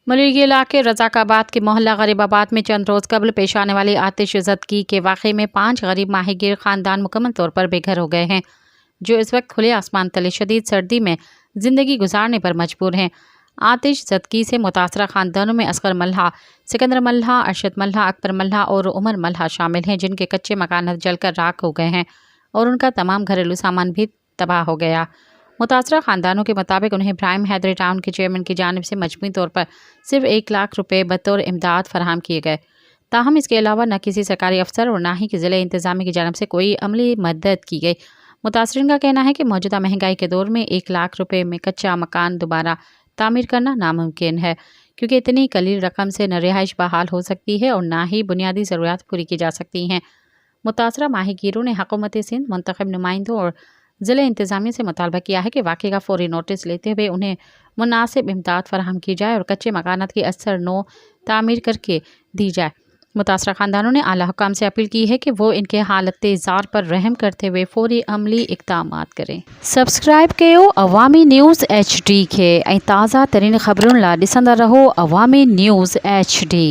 मलिगी इलाके रज़ाकाबाद के मोहल्ला गरीबाबाद में चंद रोज़ कबल पेश आने वाली आतिश ज़दगी के वाक़े में 5 गरीब माहीगीर ख़ानदान मुकम्मल तौर पर बेघर हो गए हैं, जो इस वक्त खुले आसमान तले शदीद सर्दी में ज़िंदगी गुजारने पर मजबूर हैं। आतिश ज़दगी से मुतासरा ख़ानदानों में असगर मल्हा, सिकंदर मल्हा, अरशद मल्हा, अकबर मल्हा और उमर मल्हा शामिल हैं, जिनके कच्चे मकान जलकर राख हो गए हैं और उनका तमाम घरेलू सामान भी तबाह हो गया। मुतासरा ख़ानदानों के मुताबिक उन्हें इब्राहिम हैदरी टाउन के चेयरमैन की जानिब से मजमूई तौर पर सिर्फ 1 लाख रुपये बतौर इमदाद फराहम किए गए। ताहम इसके अलावा न किसी सरकारी अफसर और न ही ज़िला इंतज़ामिया की जानिब से कोई अमली मदद की गई। मुतासरीन का कहना है कि मौजूदा महंगाई के दौर में 1 लाख रुपये में कच्चा मकान दोबारा तामीर करना नामुमकिन है, क्योंकि इतनी कलील रकम से न रिहाइश बहाल हो सकती है और न ही बुनियादी ज़रूरियात पूरी की जा सकती हैं। मुतासरा माहीगीरों ने हुकूमत सिंध, मुंतखब नुमाइंदों और ज़िला इंतज़ामिया से मुतालबा किया है कि वाक़े का फ़ौरी नोटिस लेते हुए उन्हें मुनासिब इमदाद फराहम की जाए और कच्चे मकानात की असर नो तामीर करके दी जाए। मुतासरा ख़ानदानों ने आला हुकाम से अपील की है कि वो इनके हालत ज़ार पर रहम करते हुए फ़ौरी अमली इक़दामात करें। सब्सक्राइब कयो अवामी न्यूज़ HD के ताज़ा तरीन ख़बरुन ला ॾिसंदा रहो अवामी न्यूज़ HD।